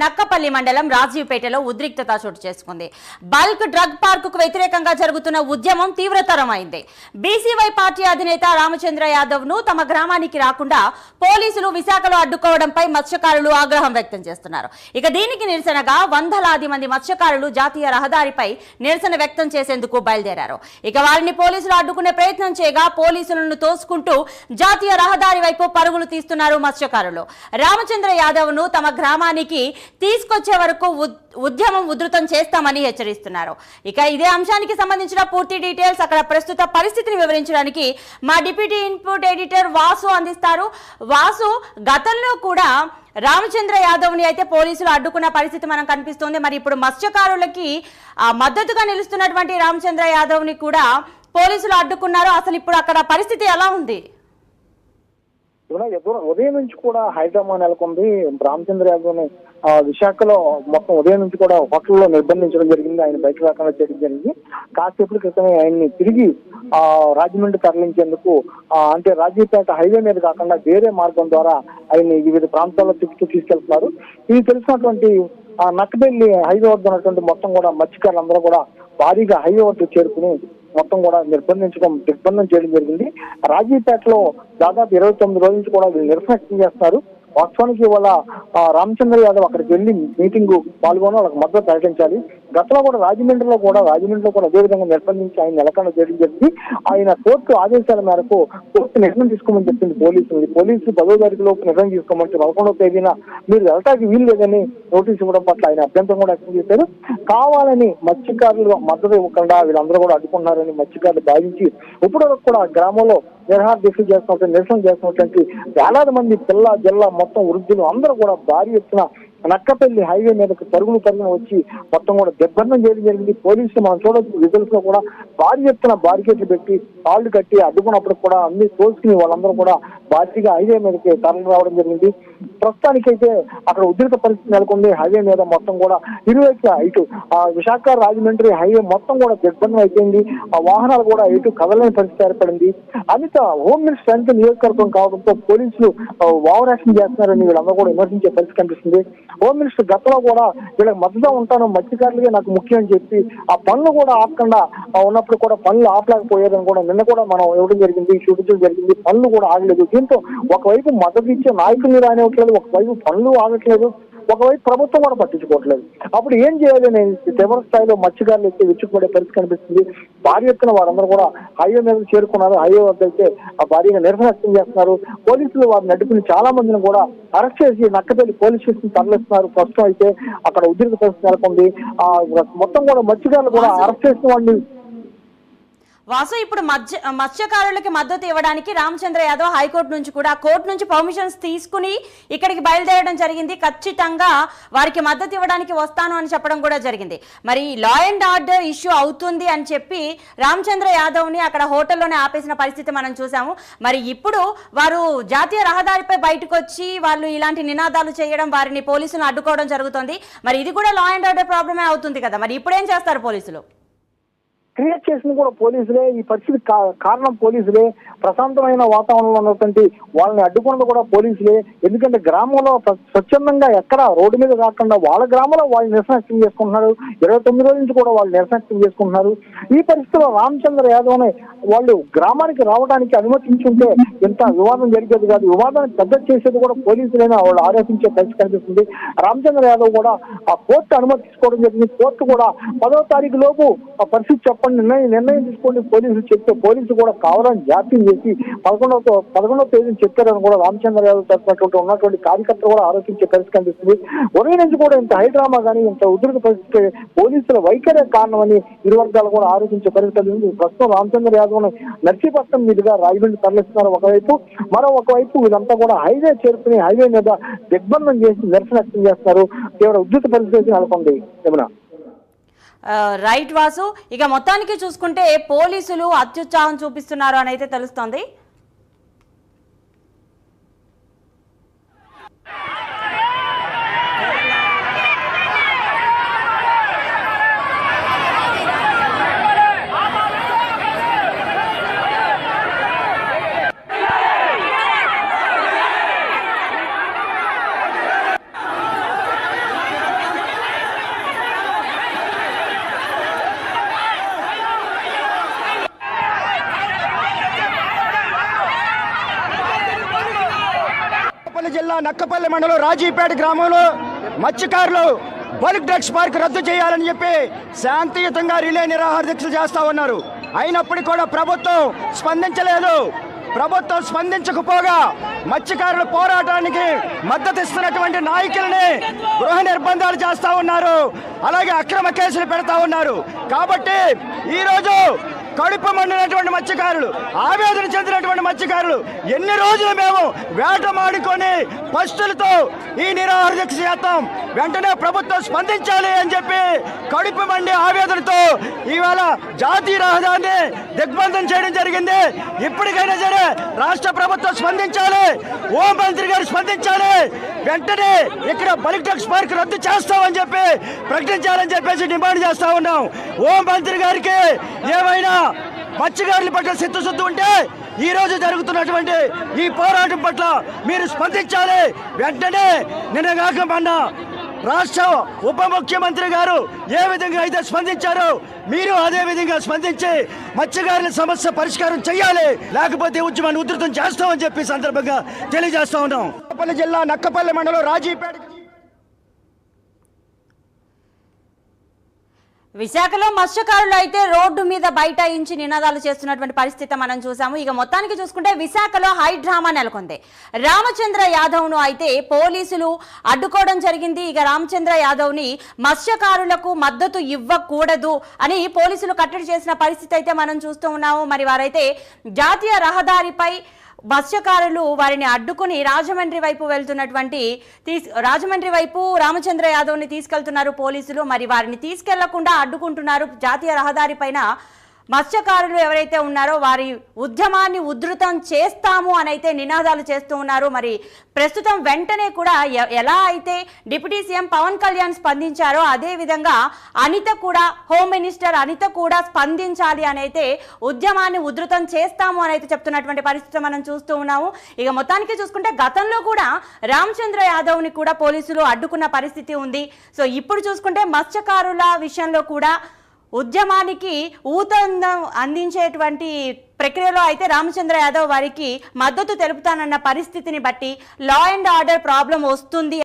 నక్కపల్లి మండలం రాజీవ్పేటలో ఉద్రిక్తత చోటు చేసుకుంది. బల్క్ డ్రగ్ పార్కుకు వ్యతిరేకంగా జరుగుతున్న ఉద్యమం తీవ్రతరమైంది. బీసీవై పార్టీ అధినేత రామచంద్ర యాదవ్ ను తమ గ్రామానికి రాకుండా పోలీసులు విశాఖలో అడ్డుకోవడంపై మత్స్యకారులు ఆగ్రహం వ్యక్తం చేస్తున్నారు. ఇక దీనికి నిరసనగా వందలాది మంది మత్స్యకారులు జాతీయ రహదారిపై నిరసన వ్యక్తం చేసేందుకు బయలుదేరారు. ఇక వారిని పోలీసులు అడ్డుకునే ప్రయత్నం చేయగా పోలీసులను తోసుకుంటూ జాతీయ రహదారి వైపు పరుగులు తీస్తున్నారు మత్స్యకారులు. రామచంద్ర యాదవ్ ను తమ గ్రామానికి తీసుకొచ్చే వరకు ఉద్యమం ఉధృతం చేస్తామని హెచ్చరిస్తున్నారు. ఇక ఇదే అంశానికి సంబంధించిన పూర్తి డీటెయిల్స్, అక్కడ ప్రస్తుత పరిస్థితిని వివరించడానికి మా డిప్యూటీ ఇన్పుట్ ఎడిటర్ వాసు అందిస్తారు. వాసు, గతంలో కూడా రామచంద్ర యాదవ్ ని అయితే పోలీసులు అడ్డుకున్న పరిస్థితి మనం కనిపిస్తోంది. మరి ఇప్పుడు మత్స్యకారులకి మద్దతుగా నిలుస్తున్నటువంటి రామచంద్ర యాదవ్ ని కూడా పోలీసులు అడ్డుకున్నారు. అసలు ఇప్పుడు అక్కడ పరిస్థితి ఎలా ఉంది? ఉదయం నుంచి కూడా హైదరాబాద్ నెలకొంది. రామచంద్ర యాదవ్ విశాఖలో మొత్తం ఉదయం నుంచి కూడా హోటల్లో నిర్బంధించడం జరిగింది. ఆయన బయట రాకుండా చేయడం జరిగింది. కాసేపటి క్రితమే ఆయన్ని తిరిగి రాజమండ్రి తరలించేందుకు అంటే రాజీపేట హైవే మీద కాకుండా వేరే మార్గం ద్వారా ఆయన్ని వివిధ ప్రాంతాల్లో తిప్పుతూ తీసుకెళ్తున్నారు. ఇది తెలిసినటువంటి నక్కబెల్లి హైవే వద్ద ఉన్నటువంటి మొత్తం కూడా మత్స్యకారులందరూ కూడా భారీగా హైవే వద్ద చేరుకుని మొత్తం కూడా నిర్బంధం చేయడం జరిగింది. రాజీపేటలో దాదాపు 29 రోజుల నుంచి కూడా వీళ్ళు నిరసన వ్యక్తం చేస్తారు. వాస్తవానికి ఇవాళ రామచంద్ర యాదవ్ అక్కడికి వెళ్లి మీటింగ్ పాల్గొని వాళ్ళకి మద్దతు ప్రకటించాలి. గతంలో కూడా రాజమండ్రిలో కూడా అదే విధంగా నిర్బంధించి ఆయన నిలకడ చేయడం జరిగింది. ఆయన కోర్టు ఆదేశాల మేరకు కోర్టు నిర్ణయం తీసుకోమని చెప్పింది పోలీసులు 10వ తారీఖు లోపు నిర్ణయం తీసుకోమంటే 11వ తేదీన మీరు వెళ్ళటానికి వీలు లేదని నోటీసు ఇవ్వడం పట్ల ఆయన అభ్యంతరం కూడా వ్యక్తం చేశారు. కావాలని మత్స్యకారులు మద్దతు ఇవ్వకుండా వీళ్ళందరూ కూడా అడ్డుకున్నారని మత్స్యకారులు భావించి ఇప్పటివరకు కూడా గ్రామంలో నిరసన చేస్తున్నటువంటి వేలాది మంది పిల్ల జిల్లా మొత్తం వృద్ధులు అందరూ కూడా భారీ ఎత్తున నక్కపల్లి హైవే మీదకి పరుగులు వచ్చి మొత్తం కూడా దిగ్బంధం చేయడం జరిగింది. పోలీసులు మనం చూడవచ్చు, రిజల్ట్స్ లో కూడా భారీ ఎత్తున బారికేట్లు పెట్టి కాళ్ళు కట్టి అడ్డుకున్నప్పుడు కూడా అన్ని తోసుకుని వాళ్ళందరూ కూడా భారీగా హైవే మీదకి తరలి రావడం జరిగింది. ప్రస్తుతానికైతే అక్కడ ఉద్రిక్త పరిస్థితి నెలకొంది. హైవే మీద మొత్తం కూడా ఇరువైపులా ఇటు విశాఖ రాజమండ్రి హైవే మొత్తం కూడా దిగ్బంధం అయిపోయింది. ఆ వాహనాలు కూడా ఇటు కదలని పరిస్థితి ఏర్పడింది. అమిత హోమ్ మినిస్టర్ ఎంత నియోజకవర్గం కావడంతో పోలీసులు ఓవర్ యాక్షన్ చేస్తున్నారని వీళ్ళందరూ కూడా విమర్శించే పరిస్థితి కనిపిస్తుంది. హోమ్ మినిస్టర్ గతంలో కూడా వీళ్ళకి మద్దతుగా ఉంటాను, మత్స్యకారులకే నాకు ముఖ్యం అని చెప్పి ఆ పనులు కూడా ఆపకుండా ఉన్నప్పుడు కూడా పనులు ఆపలేకపోయారని కూడా నిన్న కూడా మనం ఇవ్వడం జరిగింది, చూపించడం జరిగింది. పనులు కూడా ఆగలేదు. దీంతో ఒకవైపు మద్దతు ఇచ్చే నాయకులు రానివ్వట్లేదు, ఒకవైపు పనులు ఆగట్లేదు, ఒకవైపు ప్రభుత్వం కూడా పట్టించుకోవట్లేదు. అప్పుడు ఏం చేయాలి అని తీవ్ర స్థాయిలో మత్స్యకారులు అయితే విచ్చుకుపడే పరిస్థితి కనిపిస్తుంది. భారీ ఎత్తున వారందరూ కూడా హైవే మీద చేరుకున్నారు. హైవే వద్ద అయితే భారీగా నిరసన వ్యక్తం చేస్తున్నారు. పోలీసులు వారిని అడ్డుకుని చాలా మందిని కూడా అరెస్ట్ చేసి నక్కపల్లి పోలీస్ స్టేషన్ తరలిస్తున్నారు. ప్రస్తుతం అయితే అక్కడ ఉద్రిక్త పరిస్థితి నెలకొంది. మొత్తం కూడా మత్స్యకారులు కూడా అరెస్ట్ చేసిన వాడిని వాసు, ఇప్పుడు మత్స్యకారులకి మద్దతు ఇవ్వడానికి రామచంద్ర యాదవ్ హైకోర్టు నుంచి కూడా కోర్టు నుంచి పర్మిషన్స్ తీసుకుని ఇక్కడికి బయలుదేరడం జరిగింది. ఖచ్చితంగా వారికి మద్దతు ఇవ్వడానికి వస్తాను అని చెప్పడం కూడా జరిగింది. మరి లా అండ్ ఆర్డర్ ఇష్యూ అవుతుంది అని చెప్పి రామచంద్ర యాదవ్ ని అక్కడ హోటల్లోనే ఆపేసిన పరిస్థితి మనం చూసాము. మరి ఇప్పుడు వారు జాతీయ రహదారిపై బయటకు వచ్చి వాళ్ళు ఇలాంటి నినాదాలు చేయడం, వారిని పోలీసులు అడ్డుకోవడం జరుగుతుంది. మరి ఇది కూడా లా అండ్ ఆర్డర్ ప్రాబ్లమే అవుతుంది కదా. మరి ఇప్పుడు ఏం చేస్తారు పోలీసులు? క్రియేట్ చేసింది కూడా పోలీసులే. ఈ పరిస్థితి కారణం పోలీసులే. ప్రశాంతమైన వాతావరణంలో ఉన్నటువంటి వాళ్ళని అడ్డుకున్నది కూడా పోలీసులే. ఎందుకంటే గ్రామంలో స్వచ్ఛందంగా ఎక్కడ రోడ్డు మీద కాకుండా వాళ్ళ గ్రామంలో వాళ్ళు నిరసన వ్యక్తం చేసుకుంటున్నారు. 29 రోజుల నుంచి కూడా వాళ్ళు నిరసన వ్యక్తం చేసుకుంటున్నారు. ఈ పరిస్థితిలో రామచంద్ర యాదవ్ని వాళ్ళు గ్రామానికి రావడానికి అనుమతించుంటే ఇంత వివాదం జరిగేది కాదు. వివాదాన్ని పెద్ద చేసేది కూడా పోలీసులైనా వాళ్ళు ఆరోపించే పరిస్థితి కనిపిస్తుంది. రామచంద్ర యాదవ్ కూడా ఆ కోర్టు అనుమతి తీసుకోవడం జరిగింది. కోర్టు కూడా 10వ తారీఖు లోపు ఆ పరిస్థితి చెప్పండి, నిర్ణయం తీసుకోండి పోలీసులు చెప్తే పోలీసులు కూడా కావాలని జాప్యం చేసి 11వ తేదీని చెప్పారని కూడా రామచంద్ర యాదవ్ తరఫున ఉన్నటువంటి కార్యకర్తలు కూడా ఆరోపించే పరిస్థితి కనిపిస్తుంది. ఉదయం నుంచి కూడా ఇంత హైడ్రామా కానీ ఇంత ఉద్రిక్త పరిస్థితి పోలీసుల వైఖరే కారణమని ఇరు వర్గాలు కూడా ఆరోపించే పరిస్థితి కనిపిస్తుంది. ప్రస్తుతం రామచంద్ర యాదవ్ నర్సీపట్నం మీదుగా రాజమండ్రి తరలిస్తున్నారు ఒకవైపు. ఒకవైపు వీళ్ళంతా కూడా హైవే చేరుకుని హైవే మీద దిగ్బంధం చేసి నిరసన వ్యక్తం చేస్తున్నారు. తీవ్ర ఉద్రిక్త పరిస్థితి నెలకొంది. ఏమన్నా రైట్ వాసు, ఇక మొత్తానికి చూసుకుంటే పోలీసులు అత్యుత్సాహం చూపిస్తున్నారు అని అయితే తెలుస్తోంది. నక్కపల్లి మండలం రాజీపేట గ్రామంలో మత్స్యకారులు బల్క్ డ్రగ్స్ పార్క్ రద్దు చేయాలని చెప్పి శాంతియుతంగా రిలే నిరాహార దీక్షలు చేస్తా ఉన్నారు. అయినప్పటికీ కూడా ప్రభుత్వం స్పందించలేదు. ప్రభుత్వం స్పందించకపోగా మత్స్యకారుల పోరాటానికి మద్దతు ఇస్తున్నటువంటి నాయకుల్ని గృహ నిర్బంధాలు చేస్తా ఉన్నారు, అలాగే అక్రమ కేసులు పెడతా ఉన్నారు. కాబట్టి ఈరోజు కడుపు మండినటువంటి మత్స్యకారులు, ఆవేదన చెందినటువంటి మత్స్యకారులు ఎన్ని రోజులు మేము వేటమాడుకొని పస్తులతో ఈ నిరాహార దీక్ష చేస్తాం, వెంటనే ప్రభుత్వం స్పందించాలి అని చెప్పి కడుపు మండి ఆవేదనతో ఇవాళ జాతీయ రహదారిని దిగ్బంధం చేయడం జరిగింది. ఇప్పటికైనా సరే రాష్ట్ర ప్రభుత్వం స్పందించాలి, హోంమంత్రి గారు స్పందించాలి, వెంటనే ఇక్కడ బల్క్ డ్రగ్స్ పార్క్ రద్దు చేస్తామని చెప్పి ప్రకటించాలని చెప్పేసి డిమాండ్ చేస్తా ఉన్నాం. హోంమంత్రి గారికి ఏమైనా మత్స్యకారుల పట్ల చిత్తశుద్ధి ఉంటే ఈ రోజు జరుగుతున్నటువంటి ఈ పోరాటం పట్ల మీరు స్పందించాలి. వెంటనే నిన్నగాక మొన్న రాష్ట్ర ఉప ముఖ్యమంత్రి గారు ఏ విధంగా అయితే స్పందించారో మీరు అదే విధంగా స్పందించి మత్స్యకారుల సమస్య పరిష్కారం చేయాలి, లేకపోతే ఉద్యమాన్ని ఉధృతం చేస్తామని చెప్పి సందర్భంగా తెలియజేస్తా ఉన్నాం. నక్కపల్లి జిల్లా నక్కపల్లి మండలం రాజీపేట. విశాఖలో మత్స్యకారులు అయితే రోడ్డు మీద బైఠాయించి నినాదాలు చేస్తున్నటువంటి పరిస్థితి మనం చూసాము. ఇక మొత్తానికి చూసుకుంటే విశాఖలో హై డ్రామా నెలకొంది. రామచంద్ర యాదవ్ను అయితే పోలీసులు అడ్డుకోవడం జరిగింది. ఇక రామచంద్ర యాదవ్ని మత్స్యకారులకు మద్దతు ఇవ్వకూడదు అని పోలీసులు కట్టడి చేసిన పరిస్థితి అయితే మనం చూస్తూ ఉన్నాము. మరి వారైతే జాతీయ రహదారిపై మత్స్యకారులు వారిని అడ్డుకుని రాజమండ్రి వైపు వెళ్తున్నటువంటి రాజమండ్రి వైపు రామచంద్ర యాదవ్ని తీసుకెళ్తున్నారు పోలీసులు. మరి వారిని తీసుకెళ్లకుండా అడ్డుకుంటున్నారు. జాతీయ రహదారి పైన మత్స్యకారులు ఎవరైతే ఉన్నారో వారి ఉద్యమాన్ని ఉధృతం చేస్తాము అని అయితే నినాదాలు చేస్తూ ఉన్నారు. మరి ప్రస్తుతం వెంటనే కూడా ఎలా అయితే డిప్యూటీ సీఎం పవన్ కళ్యాణ్ స్పందించారో అదే విధంగా అనిత కూడా, హోమ్ మినిస్టర్ అనిత కూడా స్పందించాలి అని అయితే ఉద్యమాన్ని ఉధృతం చేస్తాము అని అయితే చెప్తున్నటువంటి పరిస్థితి మనం చూస్తూ ఉన్నాము. ఇక మొత్తానికి చూసుకుంటే గతంలో కూడా రామచంద్ర యాదవ్ని కూడా పోలీసులు అడ్డుకున్న పరిస్థితి ఉంది. సో ఇప్పుడు చూసుకుంటే మత్స్యకారుల విషయంలో కూడా ఉద్యమానికి ఊతందం అందించేటువంటి ప్రక్రియలో అయితే రామచంద్ర యాదవ్ వారికి మద్దతు తెలుపుతానన్న పరిస్థితిని బట్టి లా అండ్ ఆర్డర్ ప్రాబ్లం వస్తుంది